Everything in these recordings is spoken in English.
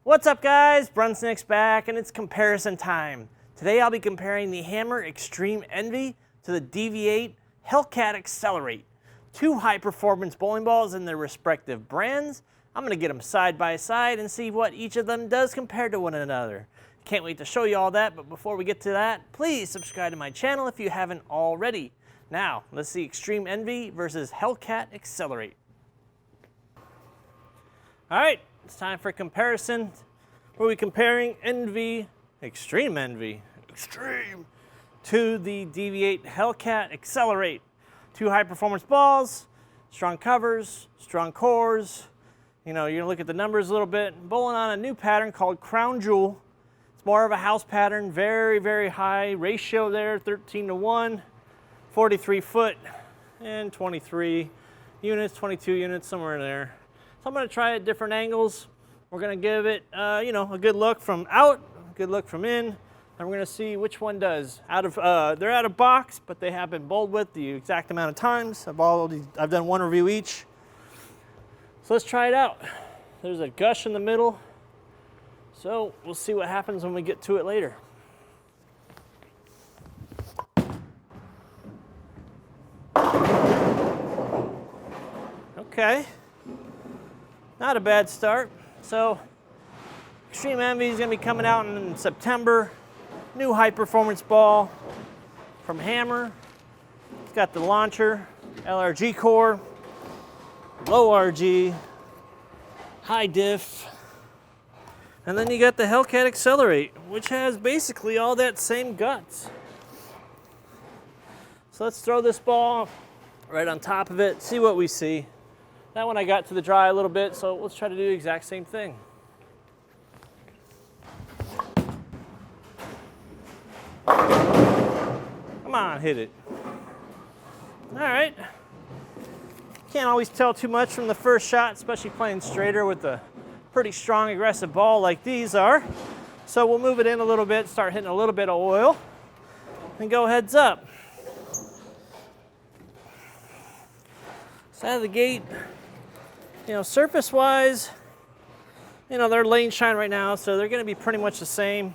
What's up guys, Brunsnick's back and it's comparison time. Today I'll be comparing the Hammer Extreme Envy to the Deviate Hellcat Accelerate. Two high performance bowling balls in their respective brands. I'm going to get them side by side and see what each of them does compared to one another. Can't wait to show you all that, but before we get to that, please subscribe to my channel if you haven't already. Now, let's see Extreme Envy versus Hellcat Accelerate. Alright, it's time for comparison. We'll be comparing Extreme Envy, to the Deviate Hellcat Accelerate. Two high performance balls, strong covers, strong cores. You know, you're gonna look at the numbers a little bit. Bowling on a new pattern called Crown Jewel. It's more of a house pattern, very, very high ratio there, 13:1, 43 foot, and 23 units, 22 units, somewhere in there. So I'm gonna try at different angles. We're gonna give it, you know, a good look from out, a good look from in, and we're gonna see which one does. They're out of box, but they have been bowled with the exact amount of times. I've done one review each. So let's try it out. There's a gush in the middle, so we'll see what happens when we get to it later. Okay, not a bad start. So Extreme Envy is going to be coming out in September. New high performance ball from Hammer. It's got the launcher, LRG core, low RG, high diff, and then you got the Hellcat Accelerate, which has basically all that same guts. So let's throw this ball right on top of it, see what we see. That one I got to the dry a little bit, so let's try to do the exact same thing. Come on, hit it. All right. Can't always tell too much from the first shot, especially playing straighter with a pretty strong, aggressive ball like these are. So we'll move it in a little bit, start hitting a little bit of oil, and go heads up. So out of the gate, you know, surface-wise, you know, they're lane shine right now, so they're going to be pretty much the same.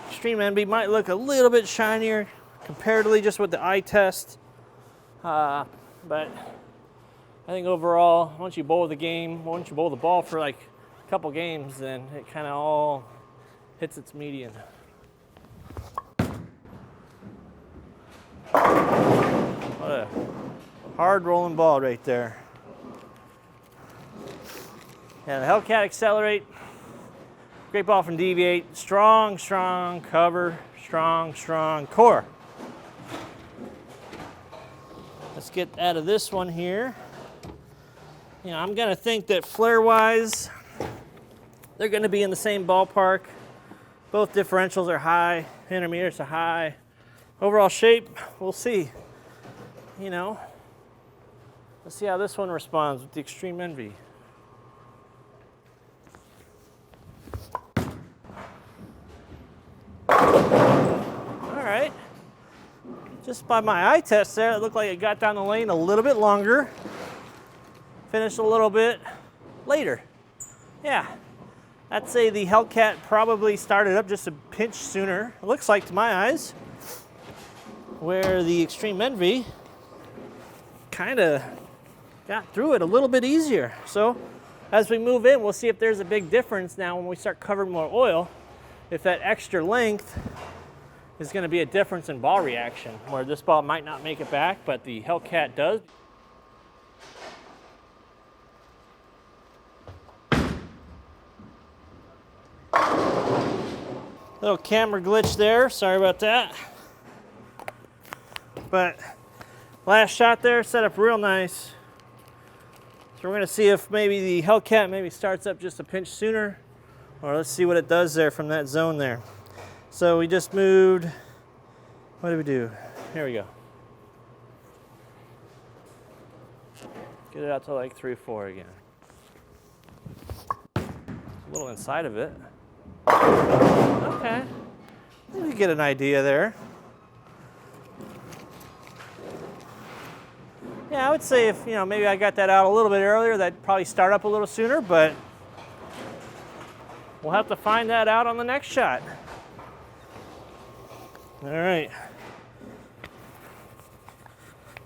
Extreme Envy might look a little bit shinier comparatively just with the eye test, but I think overall, once you bowl the ball for like a couple games, then it kind of all hits its median. What a hard rolling ball right there. Yeah, the Hellcat Accelerate, great ball from Deviate. Strong, strong cover, strong, strong core. Let's get out of this one here. You know, I'm gonna think that flare-wise, they're gonna be in the same ballpark. Both differentials are high, intermediates are high. Overall shape, we'll see. You know, let's see how this one responds with the Extreme Envy. All right, just by my eye test there, it looked like it got down the lane a little bit longer, finished a little bit later. Yeah, I'd say the Hellcat probably started up just a pinch sooner, it looks like to my eyes, where the Extreme Envy kind of got through it a little bit easier. So as we move in, we'll see if there's a big difference now when we start covering more oil, if that extra length is going to be a difference in ball reaction, where this ball might not make it back, but the Hellcat does. Little camera glitch there, sorry about that. But last shot there, set up real nice. So we're gonna see if maybe the Hellcat maybe starts up just a pinch sooner, or let's see what it does there from that zone there. So we just moved, what did we do? Here we go. Get it out to like 3-4 again. A little inside of it. Okay, you get an idea there. Yeah, I would say if, you know, maybe I got that out a little bit earlier, that'd probably start up a little sooner, but We'll have to find that out on the next shot. All right.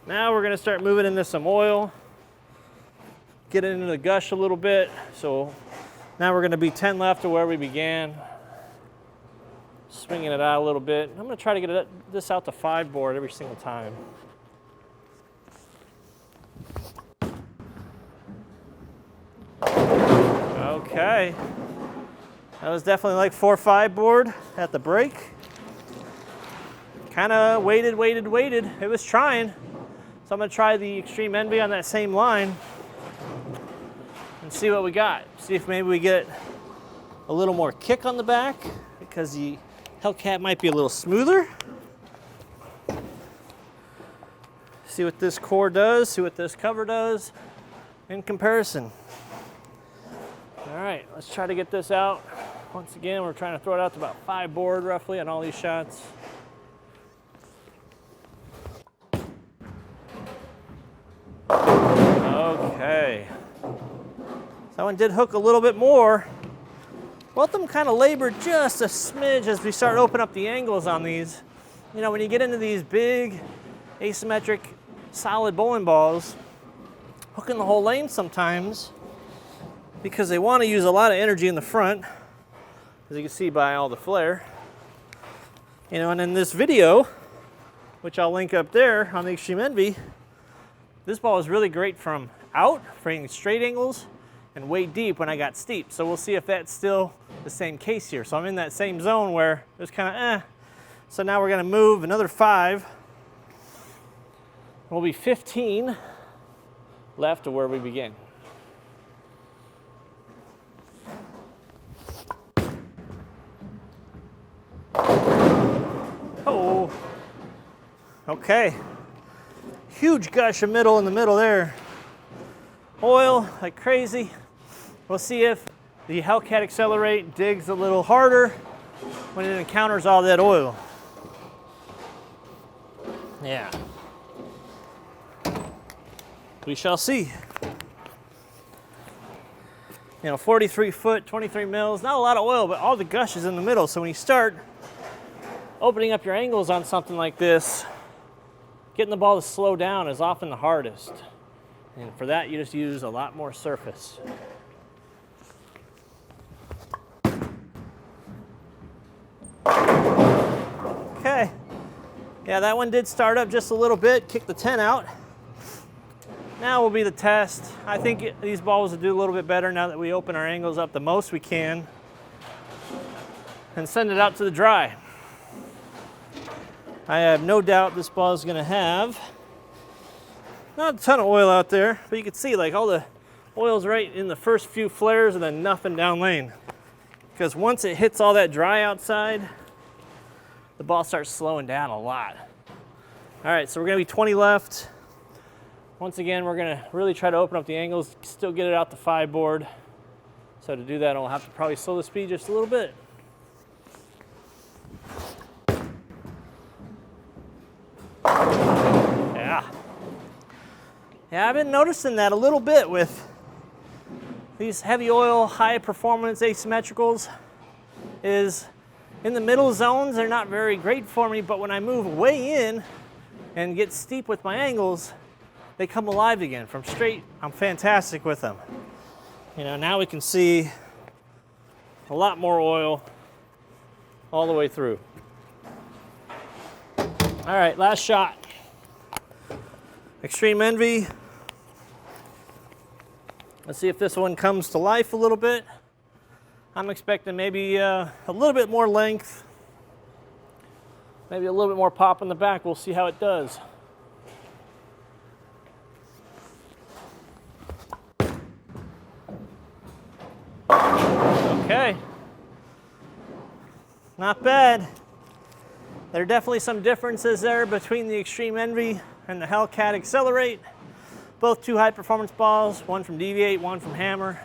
Now we're gonna start moving into some oil, get it into the gush a little bit. So now we're gonna be 10 left to where we began. Swinging it out a little bit. I'm gonna try to get this out to 5 board every single time. Okay. That was definitely like 4-5 board at the break. Kind of waited. It was trying. So I'm gonna try the Extreme Envy on that same line and see what we got. See if maybe we get a little more kick on the back because the Hellcat might be a little smoother. See what this core does, see what this cover does in comparison. All right, let's try to get this out. Once again, we're trying to throw it out to about 5 board roughly on all these shots. Okay. That one did hook a little bit more. Both of them kind of labored just a smidge as we start opening up the angles on these. You know, when you get into these big, asymmetric, solid bowling balls, hooking the whole lane sometimes, because they want to use a lot of energy in the front, as you can see by all the flare. You know, and in this video, which I'll link up there on the Extreme Envy, this ball is really great from out, for hitting straight angles, and way deep when I got steep. So we'll see if that's still the same case here. So I'm in that same zone where it was kind of So now we're gonna move another 5. We'll be 15 left to where we begin. Oh, okay. Huge gush of middle in the middle there. Oil like crazy. We'll see if the Hellcat Accelerate digs a little harder when it encounters all that oil. Yeah. We shall see. You know, 43 foot, 23 mils, not a lot of oil, but all the gush is in the middle. So when you start opening up your angles on something like this, getting the ball to slow down is often the hardest. And for that, you just use a lot more surface. Okay. Yeah, that one did start up just a little bit, kick the 10 out. Now will be the test. I think these balls will do a little bit better now that we open our angles up the most we can and send it out to the dry. I have no doubt this ball is going to have not a ton of oil out there, but you can see like all the oil's right in the first few flares and then nothing down lane. Because once it hits all that dry outside, the ball starts slowing down a lot. All right, so we're gonna be 20 left. Once again, we're gonna really try to open up the angles, still get it out the 5 board. So to do that, I'll have to probably slow the speed just a little bit. Yeah, I've been noticing that a little bit with these heavy oil, high performance asymmetricals is in the middle zones, they're not very great for me, but when I move way in and get steep with my angles, they come alive again. From straight, I'm fantastic with them. You know, now we can see a lot more oil all the way through. All right, last shot. Extreme Envy. Let's see if this one comes to life a little bit. I'm expecting maybe a little bit more length, maybe a little bit more pop in the back. We'll see how it does. Okay. Not bad. There are definitely some differences there between the Extreme Envy and the Hellcat Accelerate. Both 2 high-performance balls, one from Deviate, one from Hammer.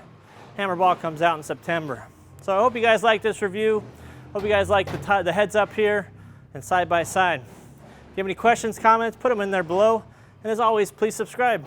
Hammer ball comes out in September. So I hope you guys like this review. Hope you guys like the heads up here and side by side. If you have any questions, comments, put them in there below. And as always, please subscribe.